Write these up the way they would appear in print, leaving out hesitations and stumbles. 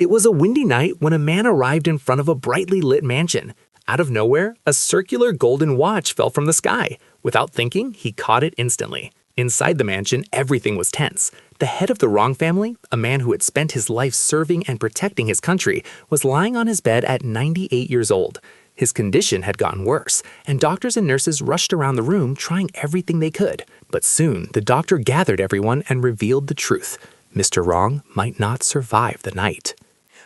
It was a windy night when a man arrived in front of a brightly lit mansion. Out of nowhere, a circular golden watch fell from the sky. Without thinking, he caught it instantly. Inside the mansion, everything was tense. The head of the Wrong family, a man who had spent his life serving and protecting his country, was lying on his bed at 98 years old. His condition had gotten worse, and doctors and nurses rushed around the room trying everything they could. But soon, the doctor gathered everyone and revealed the truth. Mr. Wrong might not survive the night.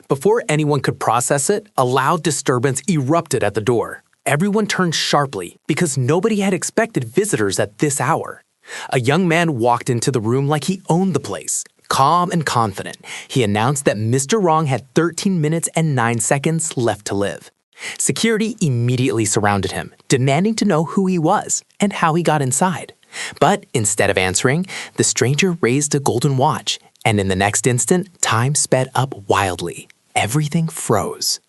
Before anyone could process it, a loud disturbance erupted at the door. Everyone turned sharply because nobody had expected visitors at this hour. A young man walked into the room like he owned the place. Calm and confident, he announced that Mr. Wrong had 13 minutes and 9 seconds left to live. Security immediately surrounded him, demanding to know who he was and how he got inside. But instead of answering, the stranger raised a golden watch, and in the next instant, time sped up wildly. Everything froze.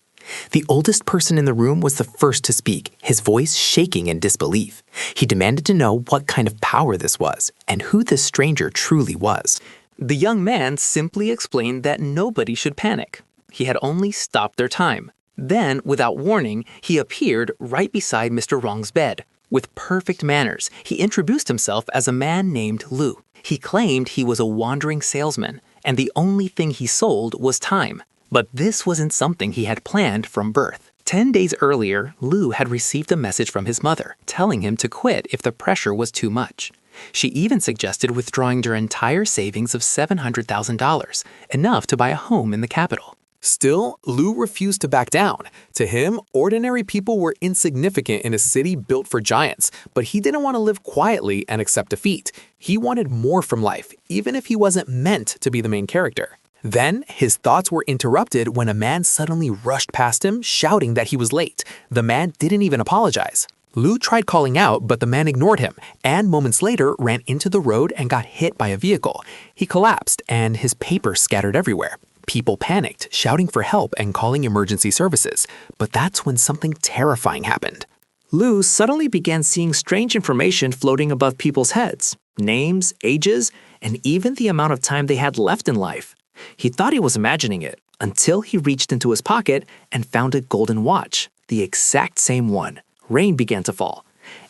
The oldest person in the room was the first to speak, his voice shaking in disbelief. He demanded to know what kind of power this was and who this stranger truly was. The young man simply explained that nobody should panic. He had only stopped their time. Then, without warning, he appeared right beside Mr. Wrong's bed. With perfect manners, he introduced himself as a man named Lu. He claimed he was a wandering salesman, and the only thing he sold was time. But this wasn't something he had planned from birth. 10 days earlier, Lu had received a message from his mother, telling him to quit if the pressure was too much. She even suggested withdrawing their entire savings of $700,000, enough to buy a home in the capital. Still, Lu refused to back down. To him, ordinary people were insignificant in a city built for giants, but he didn't want to live quietly and accept defeat. He wanted more from life, even if he wasn't meant to be the main character. Then, his thoughts were interrupted when a man suddenly rushed past him, shouting that he was late. The man didn't even apologize. Lu tried calling out, but the man ignored him, and moments later ran into the road and got hit by a vehicle. He collapsed, and his papers scattered everywhere. People panicked, shouting for help and calling emergency services. But that's when something terrifying happened. Lu suddenly began seeing strange information floating above people's heads. Names, ages, and even the amount of time they had left in life. He thought he was imagining it until he reached into his pocket and found a golden watch, the exact same one. Rain began to fall.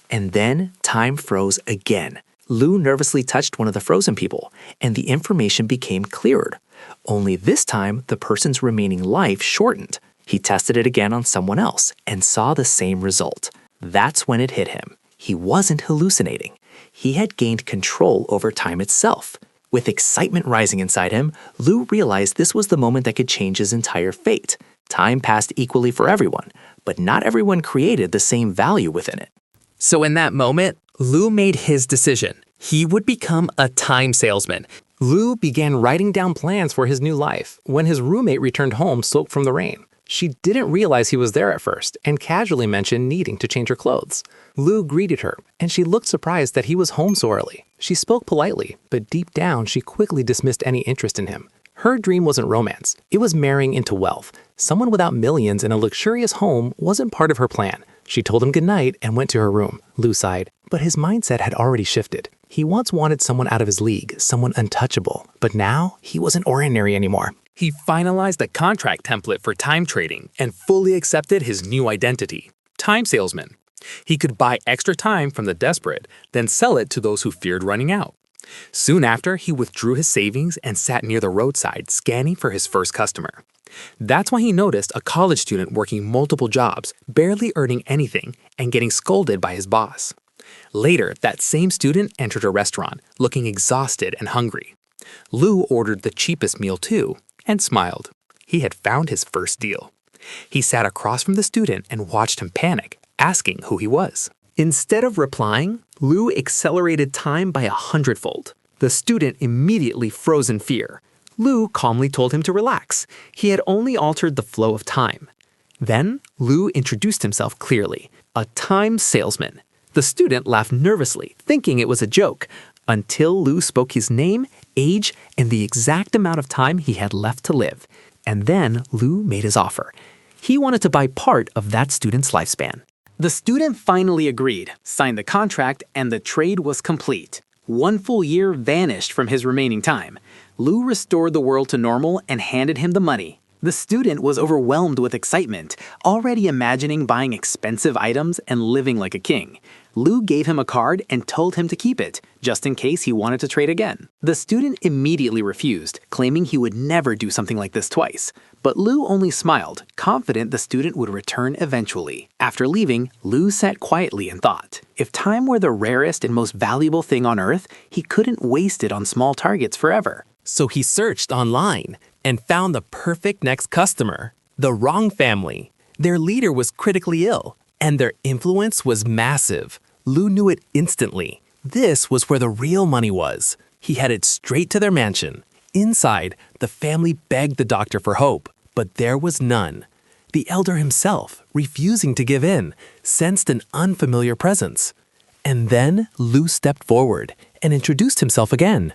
And then time froze again. Lu nervously touched one of the frozen people, and the information became clearer. Only this time, the person's remaining life shortened. He tested it again on someone else and saw the same result. That's when it hit him. He wasn't hallucinating. He had gained control over time itself. With excitement rising inside him, Lu realized this was the moment that could change his entire fate. Time passed equally for everyone, but not everyone created the same value within it. So in that moment, Lu made his decision. He would become a time salesman. Lu began writing down plans for his new life when his roommate returned home soaked from the rain. She didn't realize he was there at first and casually mentioned needing to change her clothes. Lu greeted her, and she looked surprised that he was home so early. She spoke politely, but deep down she quickly dismissed any interest in him. Her dream wasn't romance. It was marrying into wealth. Someone without millions in a luxurious home wasn't part of her plan. She told him goodnight and went to her room. Lu sighed, but his mindset had already shifted. He once wanted someone out of his league, someone untouchable, but now he wasn't ordinary anymore. He finalized a contract template for time trading and fully accepted his new identity, time salesman. He could buy extra time from the desperate, then sell it to those who feared running out. Soon after, he withdrew his savings and sat near the roadside, scanning for his first customer. That's when he noticed a college student working multiple jobs, barely earning anything, and getting scolded by his boss. Later, that same student entered a restaurant, looking exhausted and hungry. Lu ordered the cheapest meal too, and smiled. He had found his first deal. He sat across from the student and watched him panic, asking who he was. Instead of replying, Lu accelerated time by 100-fold. The student immediately froze in fear. Lu calmly told him to relax. He had only altered the flow of time. Then, Lu introduced himself clearly, a time salesman. The student laughed nervously, thinking it was a joke, until Lu spoke his name, age, and the exact amount of time he had left to live. And then Lu made his offer. He wanted to buy part of that student's lifespan. The student finally agreed, signed the contract, and the trade was complete. 1 full year vanished from his remaining time. Lu restored the world to normal and handed him the money. The student was overwhelmed with excitement, already imagining buying expensive items and living like a king. Lu gave him a card and told him to keep it, just in case he wanted to trade again. The student immediately refused, claiming he would never do something like this twice. But Lu only smiled, confident the student would return eventually. After leaving, Lu sat quietly and thought. If time were the rarest and most valuable thing on Earth, he couldn't waste it on small targets forever. So he searched online and found the perfect next customer, the Wrong family. Their leader was critically ill, and their influence was massive. Lu knew it instantly. This was where the real money was. He headed straight to their mansion. Inside, the family begged the doctor for hope, but there was none. The elder himself, refusing to give in, sensed an unfamiliar presence. And then Lu stepped forward and introduced himself again.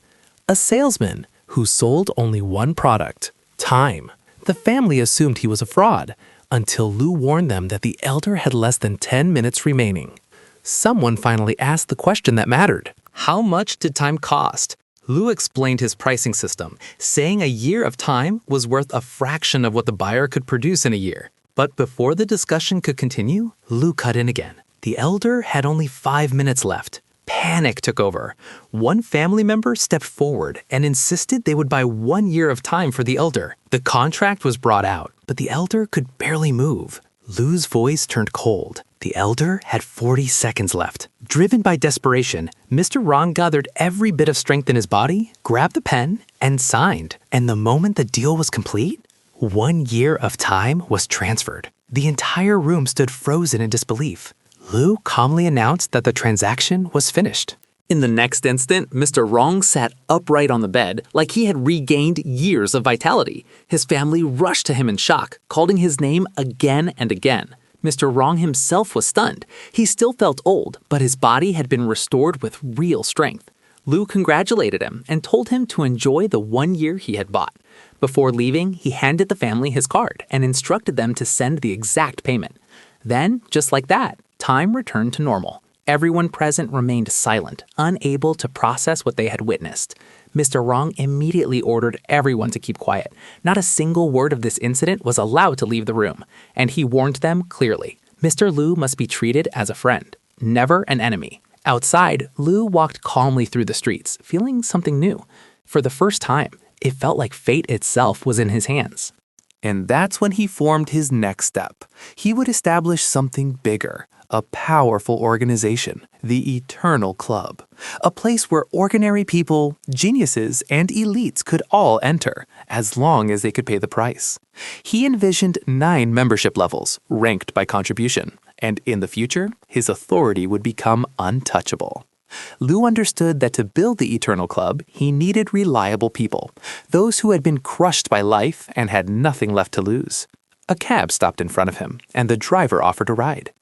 A salesman who sold only one product, time. The family assumed he was a fraud, until Lu warned them that the elder had less than 10 minutes remaining. Someone finally asked the question that mattered. How much did time cost? Lu explained his pricing system, saying a year of time was worth a fraction of what the buyer could produce in a year. But before the discussion could continue, Lu cut in again. The elder had only 5 minutes left. Panic took over. One family member stepped forward and insisted they would buy 1 year of time for the elder. The contract was brought out, but the elder could barely move. Lu's voice turned cold. The elder had 40 seconds left. Driven by desperation, Mr. Ron gathered every bit of strength in his body, grabbed the pen, and signed. And the moment the deal was complete, 1 year of time was transferred. The entire room stood frozen in disbelief. Lu calmly announced that the transaction was finished. In the next instant, Mr. Wrong sat upright on the bed like he had regained years of vitality. His family rushed to him in shock, calling his name again and again. Mr. Wrong himself was stunned. He still felt old, but his body had been restored with real strength. Lu congratulated him and told him to enjoy the 1 year he had bought. Before leaving, he handed the family his card and instructed them to send the exact payment. Then, just like that, time returned to normal. Everyone present remained silent, unable to process what they had witnessed. Mr. Wrong immediately ordered everyone to keep quiet. Not a single word of this incident was allowed to leave the room, and he warned them clearly. Mr. Lu must be treated as a friend, never an enemy. Outside, Lu walked calmly through the streets, feeling something new. For the first time, it felt like fate itself was in his hands. And that's when he formed his next step. He would establish something bigger, a powerful organization, the Eternal Club, a place where ordinary people, geniuses, and elites could all enter, as long as they could pay the price. He envisioned 9 membership levels, ranked by contribution, and in the future, his authority would become untouchable. Lu understood that to build the Eternal Club, he needed reliable people, those who had been crushed by life and had nothing left to lose. A cab stopped in front of him, and the driver offered a ride.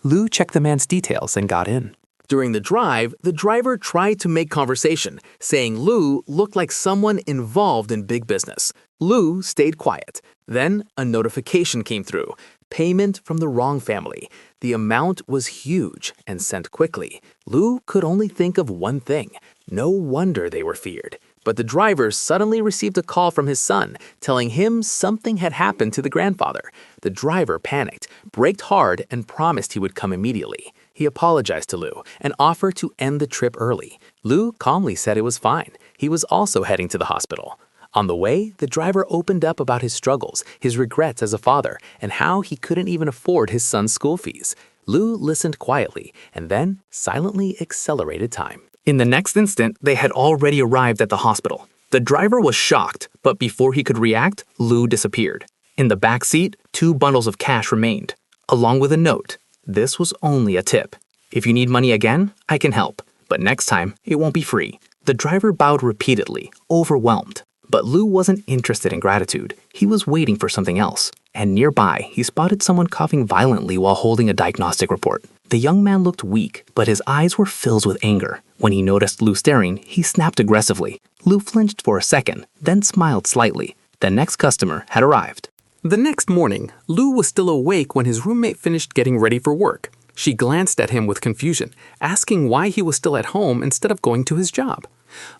Lu checked the man's details and got in. During the drive, the driver tried to make conversation, saying Lu looked like someone involved in big business. Lu stayed quiet. Then a notification came through. Payment from the Wrong family. The amount was huge and sent quickly. Lu could only think of one thing. No wonder they were feared. But the driver suddenly received a call from his son, telling him something had happened to the grandfather. The driver panicked, braked hard, and promised he would come immediately. He apologized to Lu and offered to end the trip early. Lu calmly said it was fine. He was also heading to the hospital. On the way, the driver opened up about his struggles, his regrets as a father, and how he couldn't even afford his son's school fees. Lu listened quietly and then silently accelerated time. In the next instant, they had already arrived at the hospital. The driver was shocked, but before he could react, Lu disappeared. In the back seat, 2 bundles of cash remained, along with a note. This was only a tip. If you need money again, I can help, but next time, it won't be free. The driver bowed repeatedly, overwhelmed. But Lu wasn't interested in gratitude. He was waiting for something else. And nearby, he spotted someone coughing violently while holding a diagnostic report. The young man looked weak, but his eyes were filled with anger. When he noticed Lu staring, he snapped aggressively. Lu flinched for a second, then smiled slightly. The next customer had arrived. The next morning, Lu was still awake when his roommate finished getting ready for work. She glanced at him with confusion, asking why he was still at home instead of going to his job.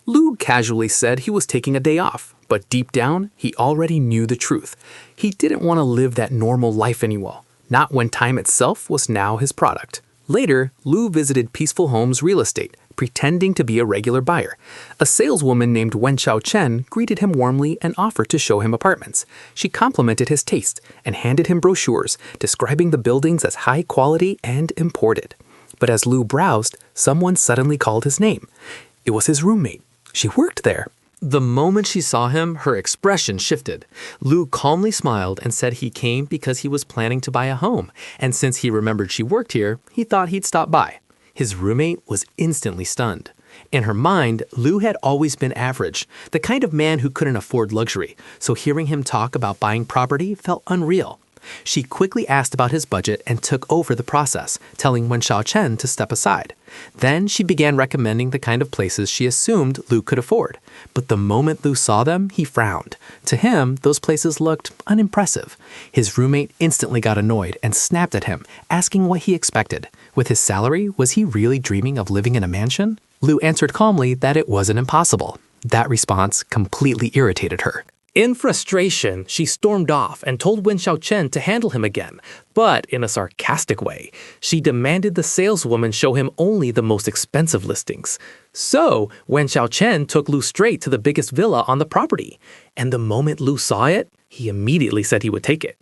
Lou casually said he was taking a day off, but deep down, he already knew the truth. He didn't want to live that normal life anymore, not when time itself was now his product. Later, Lou visited Peaceful Homes Real Estate, pretending to be a regular buyer. A saleswoman named Wen Chen greeted him warmly and offered to show him apartments. She complimented his taste and handed him brochures describing the buildings as high quality and imported. But as Lou browsed, someone suddenly called his name. It was his roommate. She worked there. The moment she saw him, her expression shifted. Lou calmly smiled and said he came because he was planning to buy a home, and since he remembered she worked here, he thought he'd stop by. His roommate was instantly stunned. In her mind, Lou had always been average, the kind of man who couldn't afford luxury, so hearing him talk about buying property felt unreal. She quickly asked about his budget and took over the process, telling Wen Chen to step aside. Then she began recommending the kind of places she assumed Lou could afford. But the moment Lou saw them, he frowned. To him, those places looked unimpressive. His roommate instantly got annoyed and snapped at him, asking what he expected. With his salary, was he really dreaming of living in a mansion? Lou answered calmly that it wasn't impossible. That response completely irritated her. In frustration, she stormed off and told Wen Chen to handle him again, but in a sarcastic way. She demanded the saleswoman show him only the most expensive listings. So, Wen Chen took Lou straight to the biggest villa on the property. And the moment Lou saw it, he immediately said he would take it.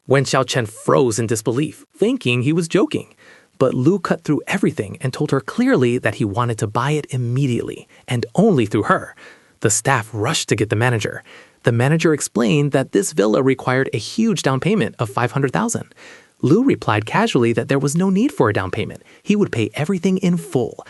Wen Chen froze in disbelief, thinking he was joking. But Lou cut through everything and told her clearly that he wanted to buy it immediately, and only through her. The staff rushed to get the manager. The manager explained that this villa required a huge down payment of $500,000. Lou replied casually that there was no need for a down payment. He would pay everything in full.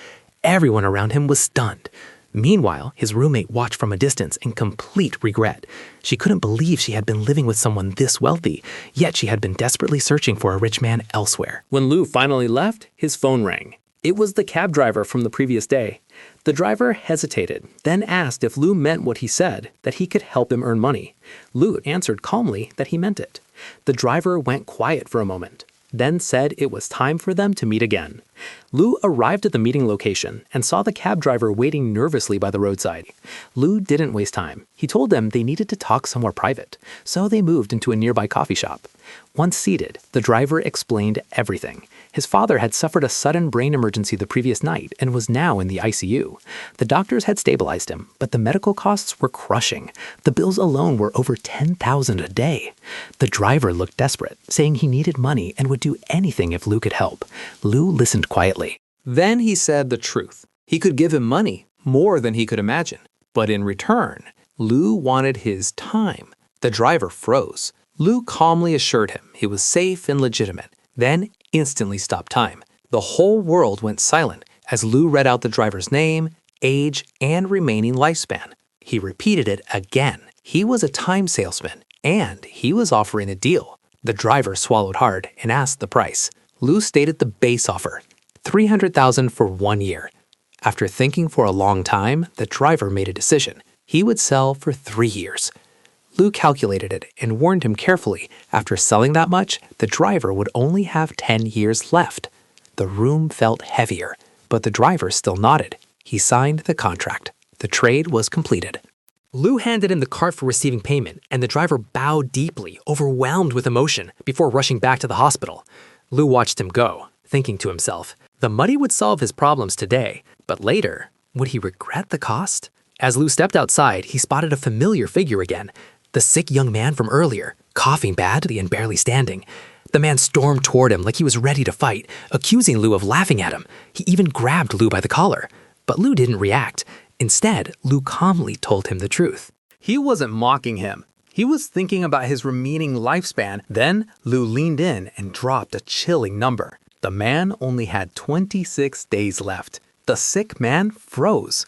Everyone around him was stunned. Meanwhile, his roommate watched from a distance in complete regret. She couldn't believe she had been living with someone this wealthy, yet she had been desperately searching for a rich man elsewhere. When Lou finally left, his phone rang. It was the cab driver from the previous day. The driver hesitated, then asked if Lou meant what he said, that he could help him earn money. Lou answered calmly that he meant it. The driver went quiet for a moment, then said it was time for them to meet again. Lou arrived at the meeting location and saw the cab driver waiting nervously by the roadside. Lou didn't waste time. He told them they needed to talk somewhere private, so they moved into a nearby coffee shop. Once seated, the driver explained everything. His father had suffered a sudden brain emergency the previous night and was now in the ICU. The doctors had stabilized him, but the medical costs were crushing. The bills alone were over $10,000 a day. The driver looked desperate, saying he needed money and would do anything if Lou could help. Lou listened quietly. Then he said the truth. He could give him money, more than he could imagine. But in return, Lou wanted his time. The driver froze. Lou calmly assured him he was safe and legitimate, then instantly stopped time. The whole world went silent as Lou read out the driver's name, age, and remaining lifespan. He repeated it again. He was a time salesman, and he was offering a deal. The driver swallowed hard and asked the price. Lou stated the base offer, $300,000 for 1 year. After thinking for a long time, the driver made a decision. He would sell for 3 years. Lou calculated it and warned him carefully. After selling that much, the driver would only have 10 years left. The room felt heavier, but the driver still nodded. He signed the contract. The trade was completed. Lou handed him the cart for receiving payment, and the driver bowed deeply, overwhelmed with emotion, before rushing back to the hospital. Lou watched him go, thinking to himself, the money would solve his problems today, but later, would he regret the cost? As Lou stepped outside, he spotted a familiar figure again. The sick young man from earlier, coughing badly and barely standing. The man stormed toward him like he was ready to fight, accusing Lou of laughing at him. He even grabbed Lou by the collar. But Lou didn't react. Instead, Lou calmly told him the truth. He wasn't mocking him. He was thinking about his remaining lifespan. Then, Lou leaned in and dropped a chilling number. The man only had 26 days left. The sick man froze.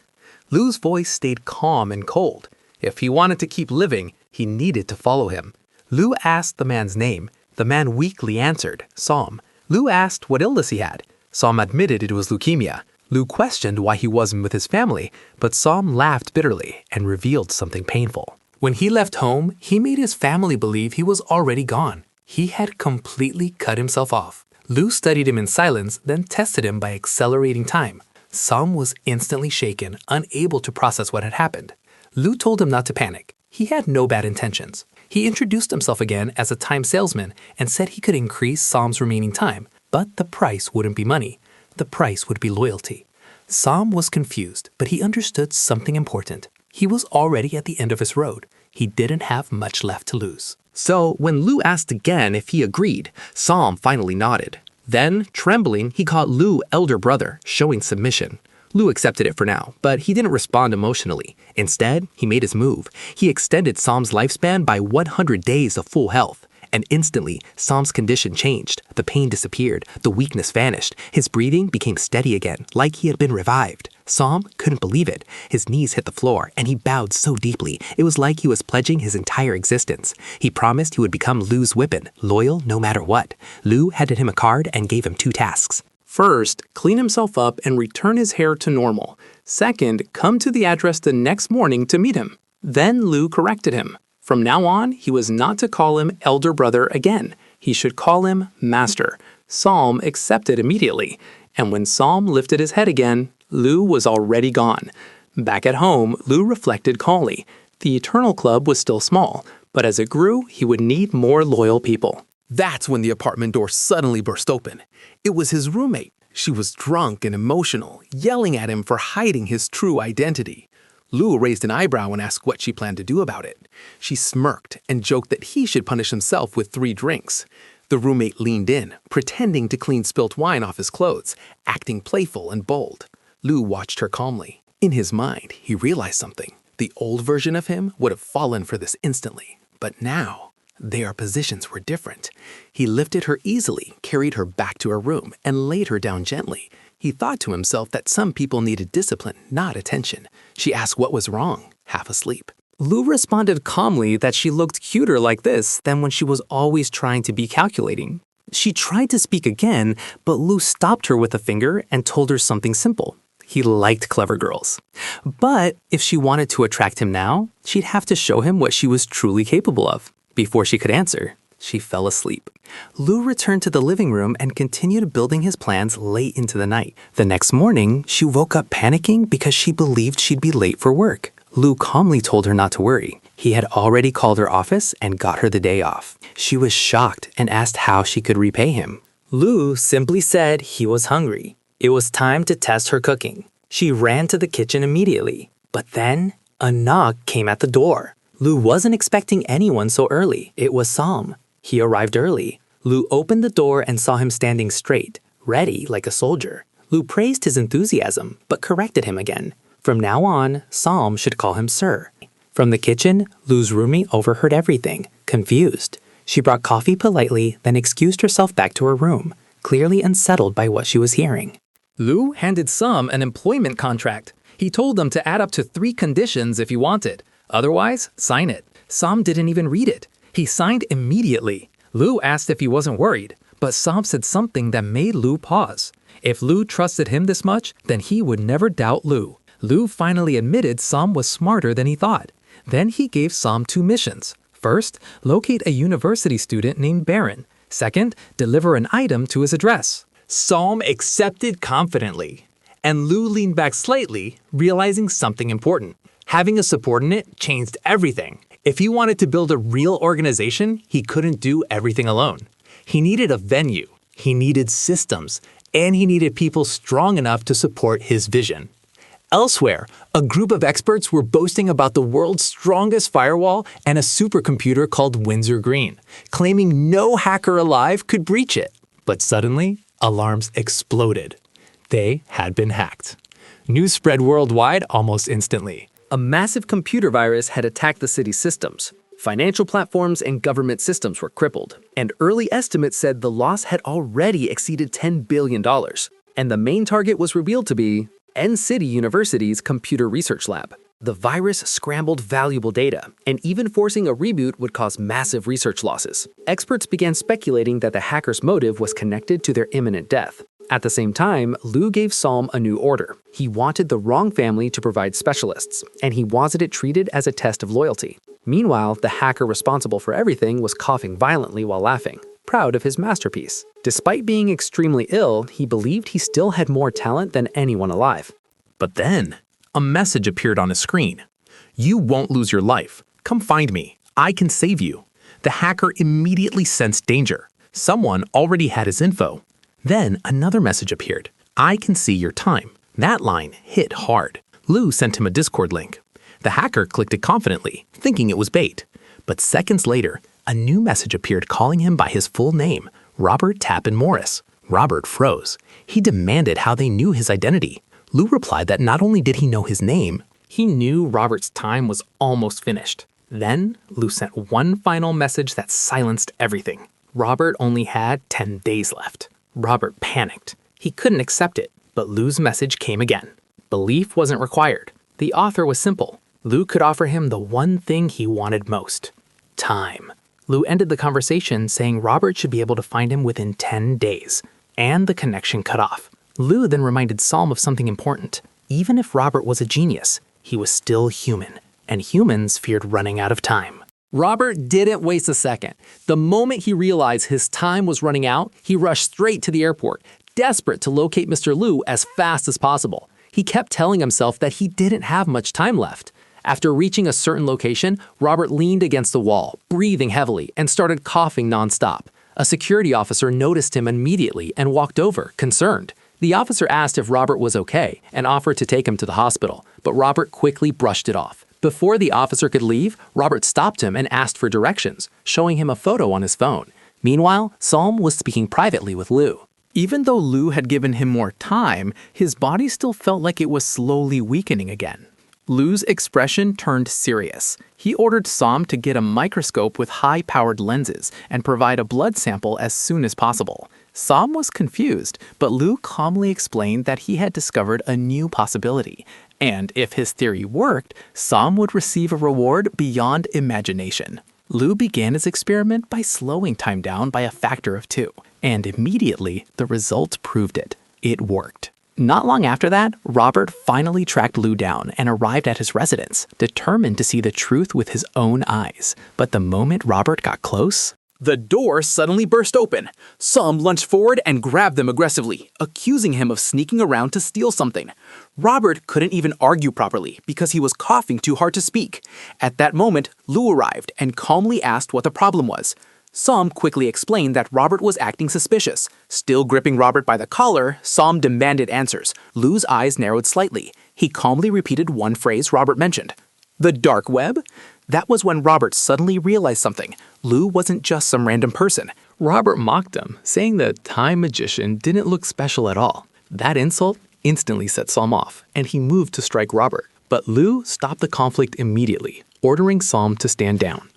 Lou's voice stayed calm and cold. If he wanted to keep living, he needed to follow him. Lou asked the man's name. The man weakly answered, Som. Lou asked what illness he had. Som admitted it was leukemia. Lou questioned why he wasn't with his family, but Som laughed bitterly and revealed something painful. When he left home, he made his family believe he was already gone. He had completely cut himself off. Lou studied him in silence, then tested him by accelerating time. Sam was instantly shaken, unable to process what had happened. Lu told him not to panic. He had no bad intentions. He introduced himself again as a time salesman and said he could increase Sam's remaining time, but the price wouldn't be money. The price would be loyalty. Sam was confused, but he understood something important. He was already at the end of his road. He didn't have much left to lose. So, when Lu asked again if he agreed, Sam finally nodded. Then, trembling, he called Lu elder brother, showing submission. Lu accepted it for now, but he didn't respond emotionally. Instead, he made his move. He extended Sam's lifespan by 100 days of full health. And instantly, Sam's condition changed. The pain disappeared. The weakness vanished. His breathing became steady again, like he had been revived. Sam couldn't believe it. His knees hit the floor, and he bowed so deeply. It was like he was pledging his entire existence. He promised he would become Lu's weapon, loyal no matter what. Lu handed him a card and gave him 2 tasks. First, clean himself up and return his hair to normal. Second, come to the address the next morning to meet him. Then Lu corrected him. From now on, he was not to call him elder brother again. He should call him master. Sam accepted immediately. And when Sam lifted his head again, Lu was already gone. Back at home, Lu reflected calmly. The Eternal Club was still small, but as it grew, he would need more loyal people. That's when the apartment door suddenly burst open. It was his roommate. She was drunk and emotional, yelling at him for hiding his true identity. Lu raised an eyebrow and asked what she planned to do about it. She smirked and joked that he should punish himself with 3 drinks. The roommate leaned in, pretending to clean spilt wine off his clothes, acting playful and bold. Lu watched her calmly. In his mind, he realized something. The old version of him would have fallen for this instantly. But now, their positions were different. He lifted her easily, carried her back to her room, and laid her down gently. He thought to himself that some people needed discipline, not attention. She asked what was wrong, half asleep. Lu responded calmly that she looked cuter like this than when she was always trying to be calculating. She tried to speak again, but Lu stopped her with a finger and told her something simple. He liked clever girls. But if she wanted to attract him now, she'd have to show him what she was truly capable of. Before she could answer, she fell asleep. Lu returned to the living room and continued building his plans late into the night. The next morning, she woke up panicking because she believed she'd be late for work. Lu calmly told her not to worry. He had already called her office and got her the day off. She was shocked and asked how she could repay him. Lu simply said he was hungry. It was time to test her cooking. She ran to the kitchen immediately. But then, a knock came at the door. Lu wasn't expecting anyone so early. It was Sam. He arrived early. Lu opened the door and saw him standing straight, ready like a soldier. Lu praised his enthusiasm, but corrected him again. From now on, Sam should call him sir. From the kitchen, Lu's roommate overheard everything, confused. She brought coffee politely, then excused herself back to her room, clearly unsettled by what she was hearing. Lu handed Sam an employment contract. He told them to add up to 3 conditions if he wanted. Otherwise, sign it. Sam didn't even read it. He signed immediately. Lu asked if he wasn't worried, but Sam said something that made Lu pause. If Lu trusted him this much, then he would never doubt Lu. Lu finally admitted Sam was smarter than he thought. Then he gave Sam 2 missions. First, locate a university student named Baron. Second, deliver an item to his address. Sam accepted confidently, and Lu leaned back slightly, realizing something important. Having a subordinate changed everything. If he wanted to build a real organization, he couldn't do everything alone. He needed a venue, he needed systems, and he needed people strong enough to support his vision. Elsewhere, a group of experts were boasting about the world's strongest firewall and a supercomputer called Windsor Green, claiming no hacker alive could breach it. But suddenly, alarms exploded. They had been hacked. News spread worldwide almost instantly. A massive computer virus had attacked the city's systems. Financial platforms and government systems were crippled, and early estimates said the loss had already exceeded $10 billion. And the main target was revealed to be N-City University's computer research lab. The virus scrambled valuable data, and even forcing a reboot would cause massive research losses. Experts began speculating that the hacker's motive was connected to their imminent death. At the same time, Lu gave Sam a new order. He wanted the wrong family to provide specialists, and he wanted it treated as a test of loyalty. Meanwhile, the hacker responsible for everything was coughing violently while laughing. proud of his masterpiece. Despite being extremely ill, he believed he still had more talent than anyone alive. But then, a message appeared on his screen. "You won't lose your life. Come find me. I can save you." The hacker immediately sensed danger. Someone already had his info. Then another message appeared. "I can see your time." That line hit hard. Lou sent him a Discord link. The hacker clicked it confidently, thinking it was bait. But seconds later, a new message appeared calling him by his full name, Robert Tappan Morris. Robert froze. He demanded how they knew his identity. Lou replied that not only did he know his name, he knew Robert's time was almost finished. Then, Lou sent one final message that silenced everything. Robert only had 10 days left. Robert panicked. He couldn't accept it, but Lou's message came again. Belief wasn't required. The offer was simple. Lou could offer him the one thing he wanted most: time. Lou ended the conversation saying Robert should be able to find him within 10 days, and the connection cut off. Lou then reminded Psalm of something important. Even if Robert was a genius, he was still human, and humans feared running out of time. Robert didn't waste a second. The moment he realized his time was running out, he rushed straight to the airport, desperate to locate Mr. Lou as fast as possible. He kept telling himself that he didn't have much time left. After reaching a certain location, Robert leaned against the wall, breathing heavily, and started coughing nonstop. A security officer noticed him immediately and walked over, concerned. The officer asked if Robert was okay and offered to take him to the hospital, but Robert quickly brushed it off. Before the officer could leave, Robert stopped him and asked for directions, showing him a photo on his phone. Meanwhile, Psalm was speaking privately with Lou. Even though Lou had given him more time, his body still felt like it was slowly weakening again. Lou's expression turned serious. He ordered Psalm to get a microscope with high-powered lenses and provide a blood sample as soon as possible. Psalm was confused, but Lou calmly explained that he had discovered a new possibility, and if his theory worked, Psalm would receive a reward beyond imagination. Lou began his experiment by slowing time down by a factor of 2, and immediately the results proved it. It worked. Not long after that, Robert finally tracked Lou down and arrived at his residence, determined to see the truth with his own eyes. But the moment Robert got close, the door suddenly burst open. Psalm lunged forward and grabbed them aggressively, accusing him of sneaking around to steal something. Robert couldn't even argue properly because he was coughing too hard to speak. At that moment, Lou arrived and calmly asked what the problem was. Psalm quickly explained that Robert was acting suspicious. Still gripping Robert by the collar, Psalm demanded answers. Lou's eyes narrowed slightly. He calmly repeated one phrase Robert mentioned. "The dark web?" That was when Robert suddenly realized something. Lou wasn't just some random person. Robert mocked him, saying the time magician didn't look special at all. That insult instantly set Psalm off, and he moved to strike Robert. But Lou stopped the conflict immediately, ordering Psalm to stand down.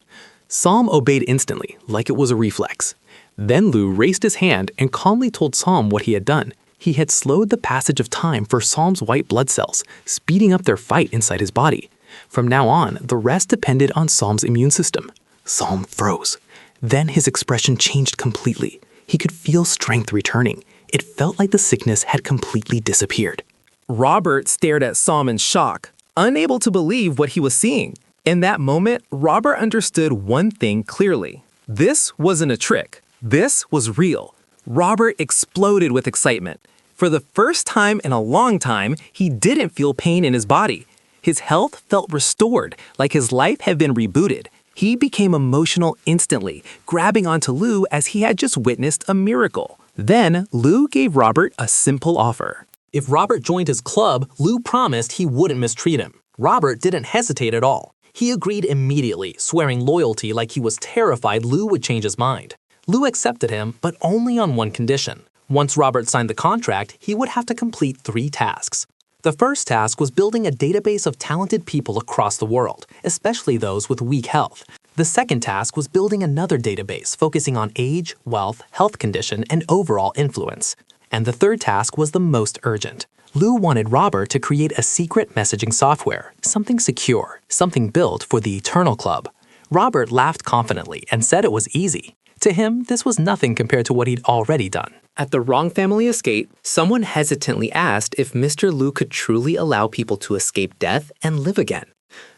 Psalm obeyed instantly, like it was a reflex. Then Lou raised his hand and calmly told Psalm what he had done. He had slowed the passage of time for Psalm's white blood cells, speeding up their fight inside his body. From now on, the rest depended on Psalm's immune system. Psalm froze. Then his expression changed completely. He could feel strength returning. It felt like the sickness had completely disappeared. Robert stared at Psalm in shock, unable to believe what he was seeing. In that moment, Robert understood one thing clearly. This wasn't a trick. This was real. Robert exploded with excitement. For the first time in a long time, he didn't feel pain in his body. His health felt restored, like his life had been rebooted. He became emotional instantly, grabbing onto Lou as he had just witnessed a miracle. Then, Lou gave Robert a simple offer. If Robert joined his club, Lou promised he wouldn't mistreat him. Robert didn't hesitate at all. He agreed immediately, swearing loyalty like he was terrified Lou would change his mind. Lou accepted him, but only on one condition. Once Robert signed the contract, he would have to complete 3 tasks. The first task was building a database of talented people across the world, especially those with weak health. The second task was building another database focusing on age, wealth, health condition, and overall influence. And the third task was the most urgent. Lou wanted Robert to create a secret messaging software, something secure, something built for the Eternal Club. Robert laughed confidently and said it was easy. To him, this was nothing compared to what he'd already done. At the Wrong family escape, someone hesitantly asked if Mr. Lou could truly allow people to escape death and live again.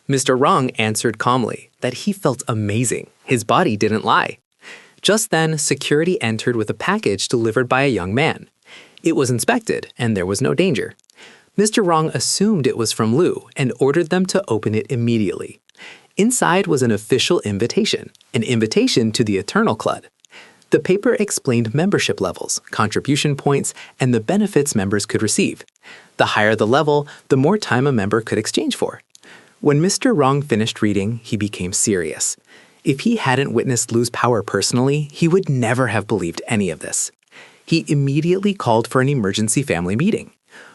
Mr. Wrong answered calmly that he felt amazing. His body didn't lie. Just then, security entered with a package delivered by a young man. It was inspected, and there was no danger. Mr. Wrong assumed it was from Lu and ordered them to open it immediately. Inside was an official invitation, an invitation to the Eternal Club. The paper explained membership levels, contribution points, and the benefits members could receive. The higher the level, the more time a member could exchange for. When Mr. Wrong finished reading, he became serious. If he hadn't witnessed Lu's power personally, he would never have believed any of this. He immediately called for an emergency family meeting.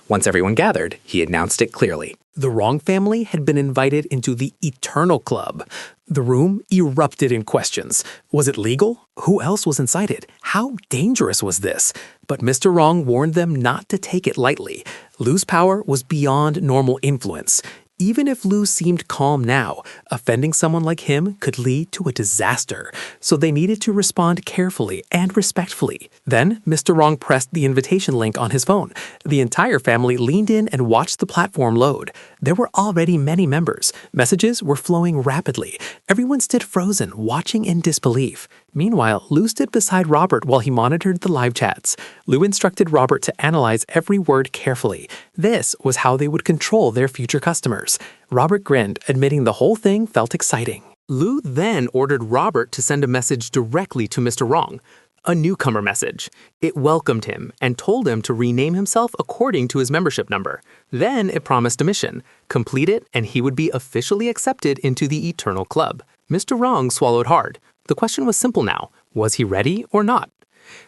Once everyone gathered, he announced it clearly. The Wrong family had been invited into the Eternal Club. The room erupted in questions. Was it legal? Who else was inside it? How dangerous was this? But Mr. Wrong warned them not to take it lightly. Lu's power was beyond normal influence. Even if Lu seemed calm now, offending someone like him could lead to a disaster, so they needed to respond carefully and respectfully. Then, Mr. Wrong pressed the invitation link on his phone. The entire family leaned in and watched the platform load. There were already many members. Messages were flowing rapidly. Everyone stood frozen, watching in disbelief. Meanwhile, Lu stood beside Robert while he monitored the live chats. Lu instructed Robert to analyze every word carefully. This was how they would control their future customers. Robert grinned, admitting the whole thing felt exciting. Lu then ordered Robert to send a message directly to Mr. Wrong. A newcomer message. It welcomed him and told him to rename himself according to his membership number. Then it promised a mission. Complete it and he would be officially accepted into the Eternal Club. Mr. Wrong swallowed hard. The question was simple now. Was he ready or not?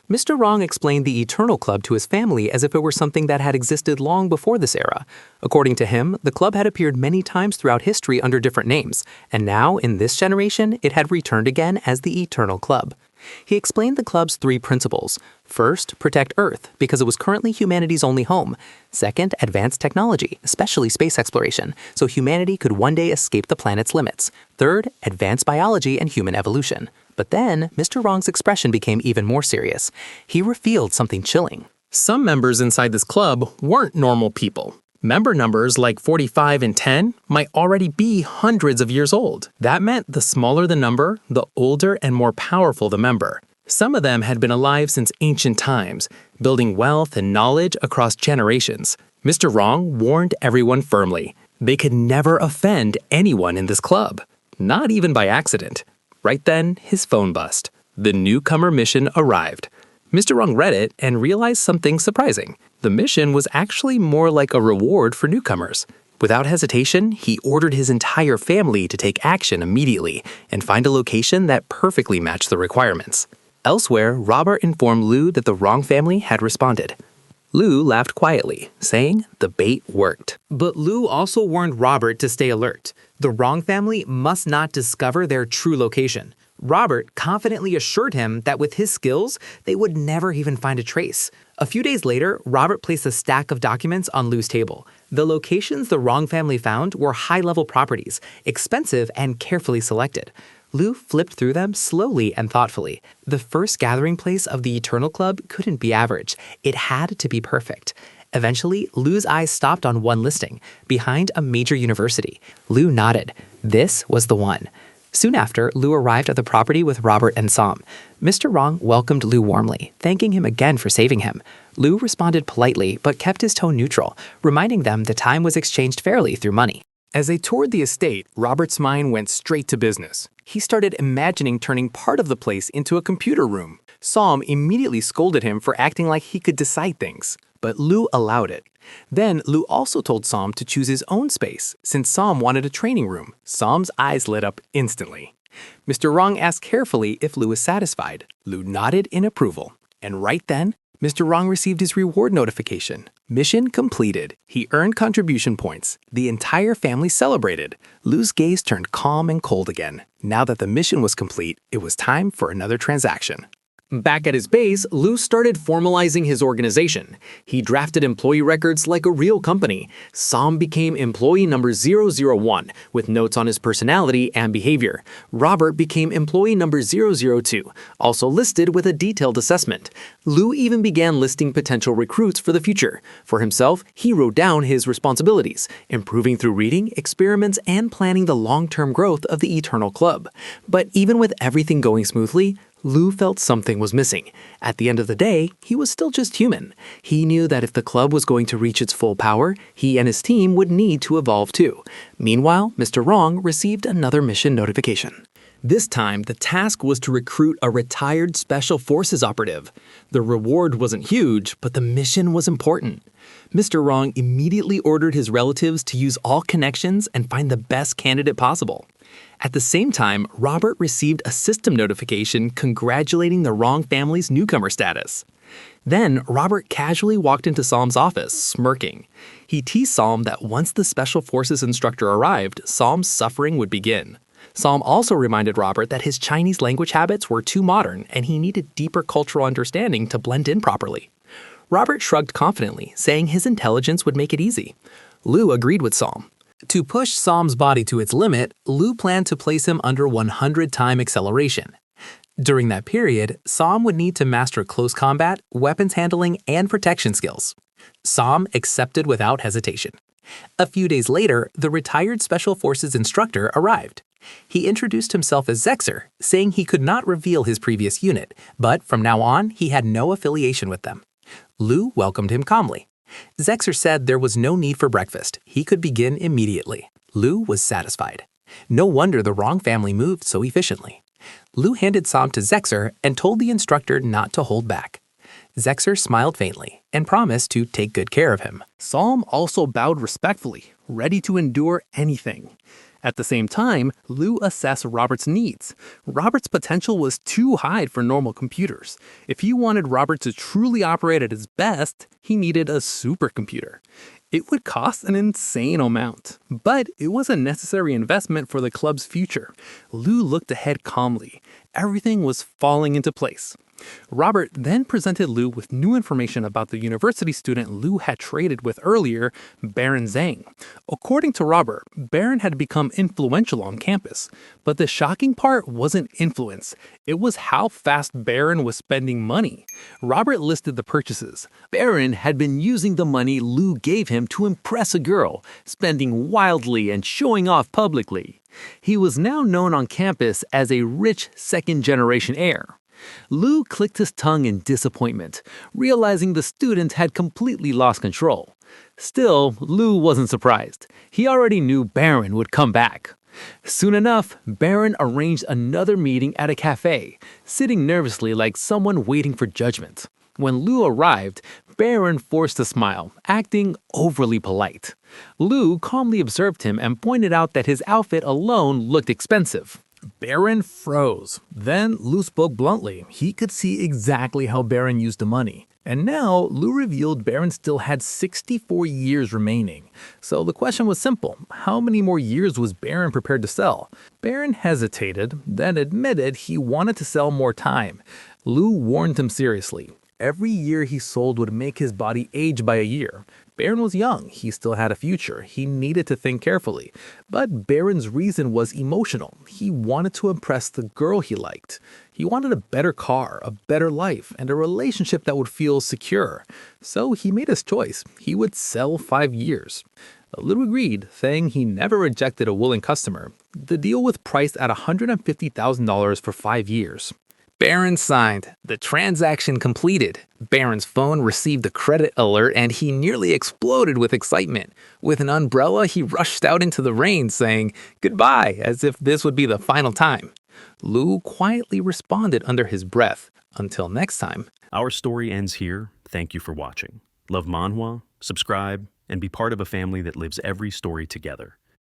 Mr. Wrong explained the Eternal Club to his family as if it were something that had existed long before this era. According to him, the club had appeared many times throughout history under different names, and now, in this generation, it had returned again as the Eternal Club. He explained the club's 3 principles. First, protect Earth, because it was currently humanity's only home. Second, advance technology, especially space exploration, so humanity could one day escape the planet's limits. Third, advance biology and human evolution. But then, Mr. Wrong's expression became even more serious. He revealed something chilling. Some members inside this club weren't normal people. Member numbers like 45 and 10 might already be hundreds of years old. That meant the smaller the number, the older and more powerful the member. Some of them had been alive since ancient times, building wealth and knowledge across generations. Mr. Wrong warned everyone firmly. They could never offend anyone in this club, not even by accident. Right then, his phone buzzed. The newcomer mission arrived. Mr. Wrong read it and realized something surprising. The mission was actually more like a reward for newcomers. Without hesitation, he ordered his entire family to take action immediately and find a location that perfectly matched the requirements. Elsewhere, Robert informed Lu that the Wrong family had responded. Lu laughed quietly, saying the bait worked. But Lu also warned Robert to stay alert. The Wrong family must not discover their true location. Robert confidently assured him that with his skills, they would never even find a trace. A few days later, Robert placed a stack of documents on Lu's table. The locations the Wrong family found were high-level properties, expensive and carefully selected. Lu flipped through them slowly and thoughtfully. The first gathering place of the Eternal Club couldn't be average. It had to be perfect. Eventually, Lu's eyes stopped on one listing, behind a major university. Lu nodded. This was the one. Soon after, Lu arrived at the property with Robert and Sam. Mr. Wrong welcomed Lu warmly, thanking him again for saving him. Lu responded politely, but kept his tone neutral, reminding them the time was exchanged fairly through money. As they toured the estate, Robert's mind went straight to business. He started imagining turning part of the place into a computer room. Sam immediately scolded him for acting like he could decide things, but Lu allowed it. Then Lu also told Sam to choose his own space, since Sam wanted a training room. Sam's eyes lit up instantly. Mr. Wrong asked carefully if Lu was satisfied. Lu nodded in approval. And right then, Mr. Wrong received his reward notification. Mission completed. He earned contribution points. The entire family celebrated. Lu's gaze turned calm and cold again. Now that the mission was complete, it was time for another transaction. Back at his base, Lu started formalizing his organization. He drafted employee records like a real company. Sam became employee number 001, with notes on his personality and behavior. Robert became employee number 002, also listed with a detailed assessment. Lu even began listing potential recruits for the future. For himself, he wrote down his responsibilities, improving through reading, experiments, and planning the long-term growth of the Eternal Club. But even with everything going smoothly, Lu felt something was missing. At the end of the day, he was still just human. He knew that if the club was going to reach its full power, he and his team would need to evolve too. Meanwhile, Mr. Wrong received another mission notification. This time, the task was to recruit a retired Special Forces operative. The reward wasn't huge, but the mission was important. Mr. Wrong immediately ordered his relatives to use all connections and find the best candidate possible. At the same time, Robert received a system notification congratulating the Wrong family's newcomer status. Then, Robert casually walked into Psalm's office, smirking. He teased Psalm that once the Special Forces instructor arrived, Psalm's suffering would begin. Psalm also reminded Robert that his Chinese language habits were too modern and he needed deeper cultural understanding to blend in properly. Robert shrugged confidently, saying his intelligence would make it easy. Lu agreed with Psalm. To push Psalm's body to its limit, Lu planned to place him under 100-time acceleration. During that period, Psalm would need to master close combat, weapons handling, and protection skills. Psalm accepted without hesitation. A few days later, the retired Special Forces instructor arrived. He introduced himself as Zexer, saying he could not reveal his previous unit, but from now on, he had no affiliation with them. Lu welcomed him calmly. Zexer said there was no need for breakfast. He could begin immediately. Lu was satisfied. No wonder the Wrong family moved so efficiently. Lu handed Psalm to Zexer and told the instructor not to hold back. Zexer smiled faintly and promised to take good care of him. Psalm also bowed respectfully, ready to endure anything. At the same time, Lu assessed Robert's needs. Robert's potential was too high for normal computers. If he wanted Robert to truly operate at his best, he needed a supercomputer. It would cost an insane amount, but it was a necessary investment for the club's future. Lu looked ahead calmly. Everything was falling into place. Robert then presented Lu with new information about the university student Lu had traded with earlier, Baron Zhang. According to Robert, Baron had become influential on campus. But the shocking part wasn't influence. It was how fast Baron was spending money. Robert listed the purchases. Baron had been using the money Lu gave him to impress a girl, spending wildly and showing off publicly. He was now known on campus as a rich second-generation heir. Lu clicked his tongue in disappointment, realizing the student had completely lost control. Still, Lu wasn't surprised. He already knew Baron would come back. Soon enough, Baron arranged another meeting at a cafe, sitting nervously like someone waiting for judgment. When Lu arrived, Baron forced a smile, acting overly polite. Lu calmly observed him and pointed out that his outfit alone looked expensive. Baron froze. Then Lu spoke bluntly. He could see exactly how Baron used the money. And now, Lu revealed Baron still had 64 years remaining. So the question was simple. How many more years was Baron prepared to sell? Baron hesitated, then admitted he wanted to sell more time. Lu warned him seriously. Every year he sold would make his body age by a year. Baron was young. He still had a future. He needed to think carefully. But Baron's reason was emotional. He wanted to impress the girl he liked. He wanted a better car, a better life, and a relationship that would feel secure. So he made his choice. He would sell 5 years. Lu agreed, saying he never rejected a willing customer. The deal was priced at $150,000 for 5 years. Baron signed. The transaction completed. Baron's phone received a credit alert and he nearly exploded with excitement. With an umbrella, he rushed out into the rain saying goodbye as if this would be the final time. Lu quietly responded under his breath. Until next time. Our story ends here. Thank you for watching. Love Manhwa, subscribe, and be part of a family that lives every story together.